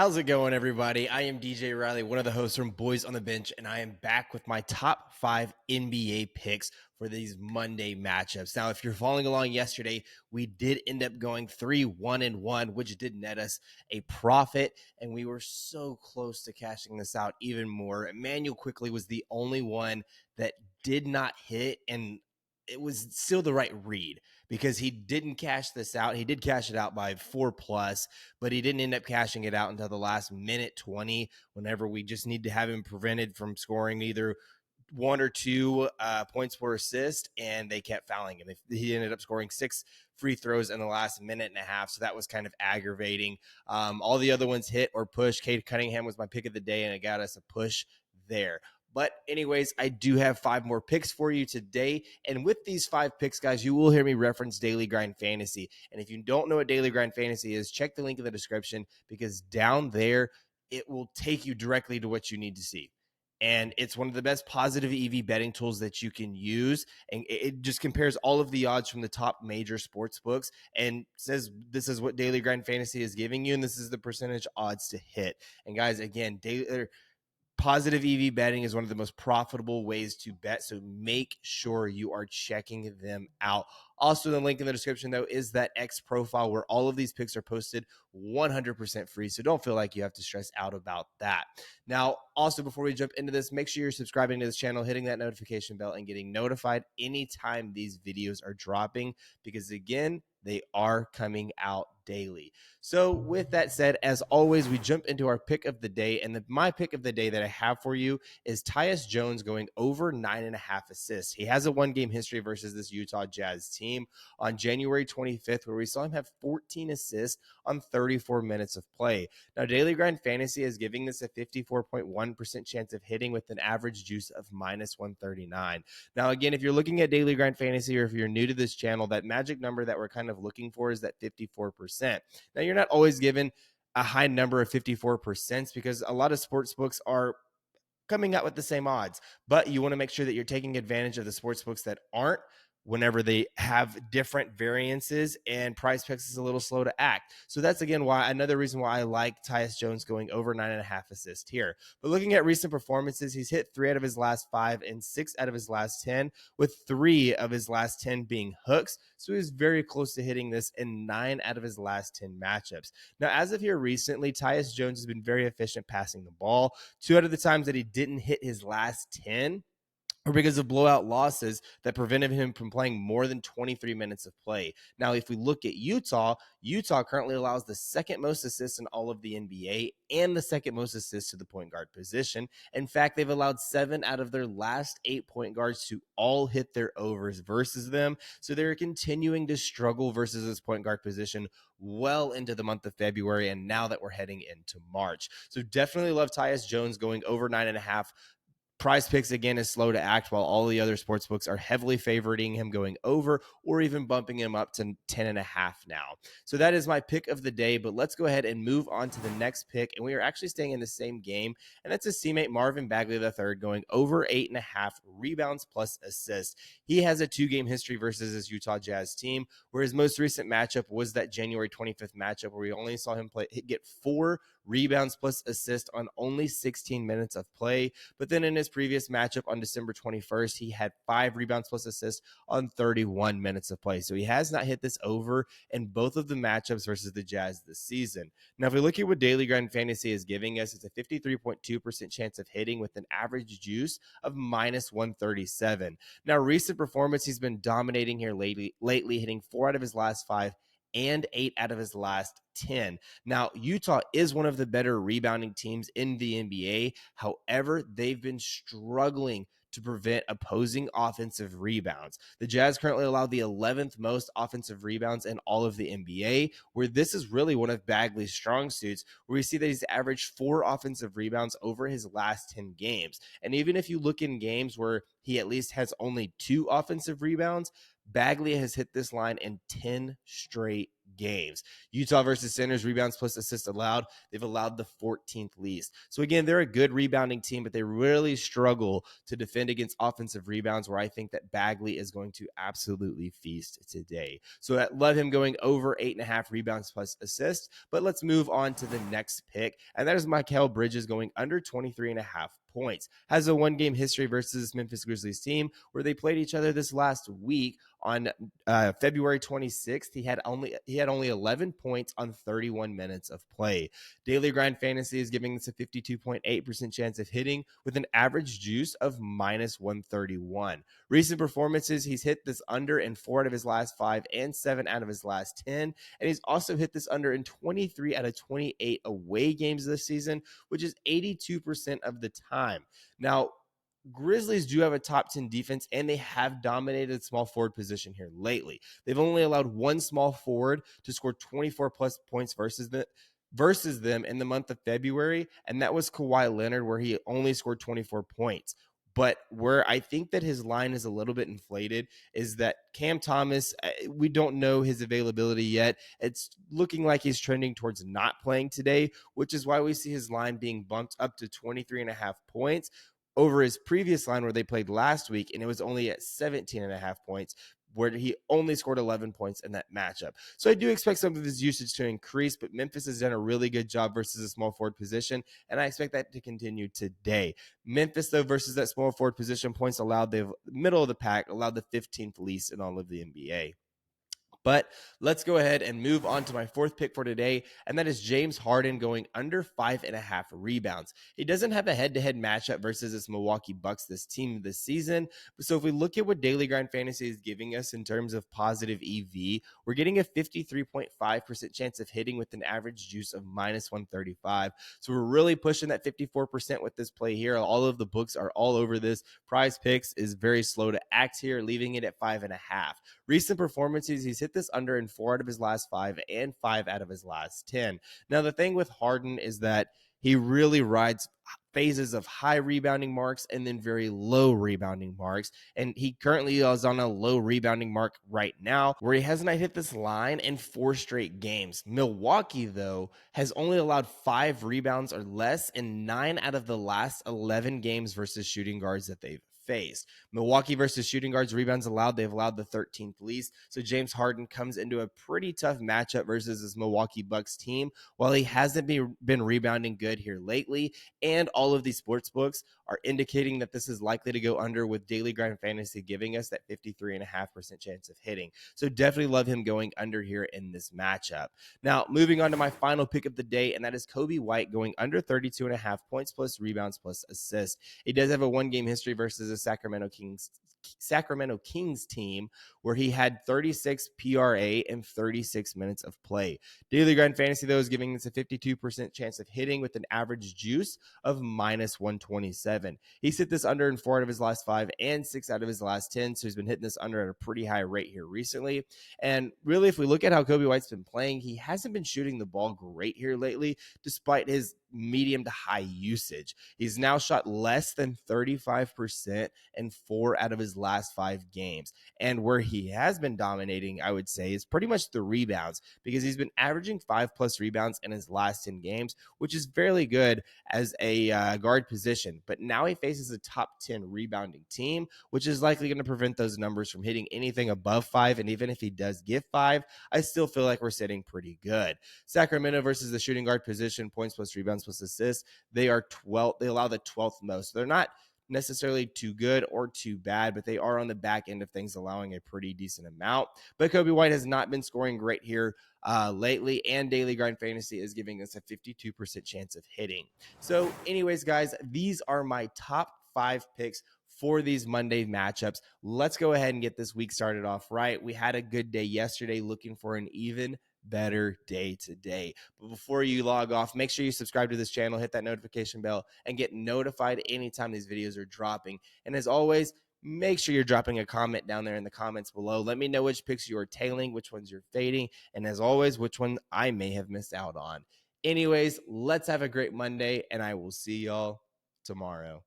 How's it going, everybody? I am DJ Riley, one of the hosts from Boys on the Bench, and I am back with my top 5 NBA picks for these Monday matchups. Now, if you're following along yesterday, we did end up going 3-1-1, which did net us a profit, and we were so close to cashing this out even more. Emmanuel quickly was the only one that did not hit, and it was still the right read because he didn't cash this out. He did cash it out by 4+, but he didn't end up cashing it out until the last minute 20, whenever we just need to have him prevented from scoring either one or two points per assist, and they kept fouling him. He ended up scoring 6 free throws in the last minute and a half, so that was kind of aggravating. All the other ones hit or pushed. Cade Cunningham was my pick of the day, and it got us a push there. But anyways, I do have 5 more picks for you today. And with these 5 picks, guys, you will hear me reference Daily Grind Fantasy. And if you don't know what Daily Grind Fantasy is, check the link in the description, because down there, it will take you directly to what you need to see. And it's one of the best positive EV betting tools that you can use. And it just compares all of the odds from the top major sports books and says this is what Daily Grind Fantasy is giving you, and this is the percentage odds to hit. And guys, again, positive EV betting is one of the most profitable ways to bet, so make sure you are checking them out. Also, the link in the description, though, is that X profile where all of these picks are posted 100% free, so don't feel like you have to stress out about that. Now, also, before we jump into this, make sure you're subscribing to this channel, hitting that notification bell, and getting notified anytime these videos are dropping, because, again, they are coming out daily. So with that said, as always, we jump into our pick of the day. And my pick of the day that I have for you is Tyus Jones going over 9.5 assists. He has a 1-game history versus this Utah Jazz team on January 25th, where we saw him have 14 assists on 34 minutes of play. Now, Daily Grind Fantasy is giving this a 54.1% chance of hitting with an average juice of -139. Now, again, if you're looking at Daily Grind Fantasy, or if you're new to this channel, that magic number that we're kind of looking for is that 54%. Now, you're not always given a high number of 54%, because a lot of sports books are coming out with the same odds, but you want to make sure that you're taking advantage of the sports books that aren't, whenever they have different variances, and PrizePicks is a little slow to act. So that's, again, why another reason why I like Tyus Jones going over 9.5 assists here. But looking at recent performances, he's hit 3 out of his last 5 and 6 out of his last 10, with 3 of his last 10 being hooks. So he's very close to hitting this in 9 out of his last 10 matchups. Now, as of here recently, Tyus Jones has been very efficient passing the ball. 2 out of the times that he didn't hit his last 10 or because of blowout losses that prevented him from playing more than 23 minutes of play. Now, if we look at Utah currently allows the second most assists in all of the NBA and the second most assists to the point guard position. In fact, they've allowed 7 out of their last 8 point guards to all hit their overs versus them. So they're continuing to struggle versus this point guard position well into the month of February, and now that we're heading into March. So definitely love Tyus Jones going over 9.5. PrizePicks, again, is slow to act, while all the other sports books are heavily favoriting him going over, or even bumping him up to 10.5 now. So that is my pick of the day, but let's go ahead and move on to the next pick. And we are actually staying in the same game, and that's his teammate Marvin Bagley III going over 8.5 rebounds plus assists. He has a 2-game history versus his Utah Jazz team, where his most recent matchup was that January 25th matchup, where we only saw him get 4 rebounds plus assist on only 16 minutes of play. But then in his previous matchup on December 21st, he had 5 rebounds plus assists on 31 minutes of play. So he has not hit this over in both of the matchups versus the Jazz this season. Now, if we look at what Daily Grind Fantasy is giving us, it's a 53.2% chance of hitting with an average juice of -137. Now, recent performance, he's been dominating here lately, hitting 4 out of his last 5 and 8 out of his last 10. Now, Utah is one of the better rebounding teams in the NBA. However, they've been struggling to prevent opposing offensive rebounds. The Jazz currently allow the 11th most offensive rebounds in all of the NBA, where this is really one of Bagley's strong suits, where we see that he's averaged 4 offensive rebounds over his last 10 games. And even if you look in games where he at least has only 2 offensive rebounds, Bagley has hit this line in 10 straight games. Utah versus Centers, rebounds plus assists allowed, they've allowed the 14th least. So again, they're a good rebounding team, but they really struggle to defend against offensive rebounds, where I think that Bagley is going to absolutely feast today. So I love him going over 8.5 rebounds plus assists. But let's move on to the next pick, and that is Mikal Bridges going under 23.5 points. Has a one-game history versus Memphis Grizzlies team where they played each other this last week on February 26th. He had only 11 points on 31 minutes of play. Daily Grind Fantasy is giving us a 52.8% chance of hitting with an average juice of minus 131. Recent performances, he's hit this under in 4 out of his last 5 and 7 out of his last 10. And he's also hit this under in 23 out of 28 away games this season, which is 82% of the time. Now, Grizzlies do have a top 10 defense, and they have dominated small forward position here lately. They've only allowed one small forward to score 24 plus points versus them in the month of February, and that was Kawhi Leonard, where he only scored 24 points. But where I think that his line is a little bit inflated is that Cam Thomas, we don't know his availability yet. It's looking like he's trending towards not playing today, which is why we see his line being bumped up to 23.5 points over his previous line where they played last week, and it was only at 17.5 points, where he only scored 11 points in that matchup. So I do expect some of his usage to increase, but Memphis has done a really good job versus a small forward position, and I expect that to continue today. Memphis, though, versus that small forward position, points allowed, they've middle of the pack, allowed the 15th least in all of the NBA. But let's go ahead and move on to my fourth pick for today, and that is James Harden going under 5.5 rebounds. He doesn't have a head-to-head matchup versus this Milwaukee Bucks, this team this season. So if we look at what Daily Grind Fantasy is giving us in terms of positive EV, we're getting a 53.5% chance of hitting with an average juice of minus 135. So we're really pushing that 54% with this play here. All of the books are all over this. PrizePicks is very slow to act here, leaving it at 5.5. Recent performances, he's hit this under in 4 out of his last 5 and 5 out of his last 10. Now, the thing with Harden is that he really rides phases of high rebounding marks and then very low rebounding marks. And he currently is on a low rebounding mark right now, where he hasn't hit this line in 4 straight games. Milwaukee, though, has only allowed 5 rebounds or less in 9 out of the last 11 games versus shooting guards that they've faced. Milwaukee versus shooting guards, rebounds allowed, they've allowed the 13th least. So James Harden comes into a pretty tough matchup versus this Milwaukee Bucks team. While he hasn't been rebounding good here lately, and all of these sports books are indicating that this is likely to go under, with Daily Grind Fantasy giving us that 53.5% chance of hitting. So definitely love him going under here in this matchup. Now, moving on to my final pick of the day, and that is Kobe White going under 32.5 points plus rebounds plus assists. He does have a one-game history versus a Sacramento Kings team where he had 36 PRA and 36 minutes of play. Daily Grind Fantasy, though, is giving us a 52% chance of hitting with an average juice of minus 127. He's hit this under in 4 out of his last 5 and 6 out of his last 10, so he's been hitting this under at a pretty high rate here recently. And really, if we look at how Kobe White's been playing, he hasn't been shooting the ball great here lately, despite his medium to high usage. He's now shot less than 35% in 4 out of his last 5 games. And where he has been dominating, I would say, is pretty much the rebounds, because he's been averaging 5+ rebounds in his last 10 games, which is fairly good as a guard position. But now he faces a top 10 rebounding team, which is likely going to prevent those numbers from hitting anything above 5. And even if he does get 5, I still feel like we're sitting pretty good. Sacramento versus the shooting guard position, points plus rebounds plus assists, they are 12th. They allow the 12th most. They're not necessarily too good or too bad, but they are on the back end of things, allowing a pretty decent amount. But Kobe White has not been scoring great here lately, and Daily Grind Fantasy is giving us a 52% chance of hitting. So anyways, guys, these are my top 5 picks for these Monday matchups. Let's go ahead and get this week started off right. We had a good day yesterday, looking for an even better day today. But before you log off, make sure you subscribe to this channel, hit that notification bell, and get notified anytime these videos are dropping. And as always, make sure you're dropping a comment down there in the comments below. Let me know which picks you are tailing, which ones you're fading, and as always, which one I may have missed out on. Anyways, let's have a great Monday, and I will see y'all tomorrow.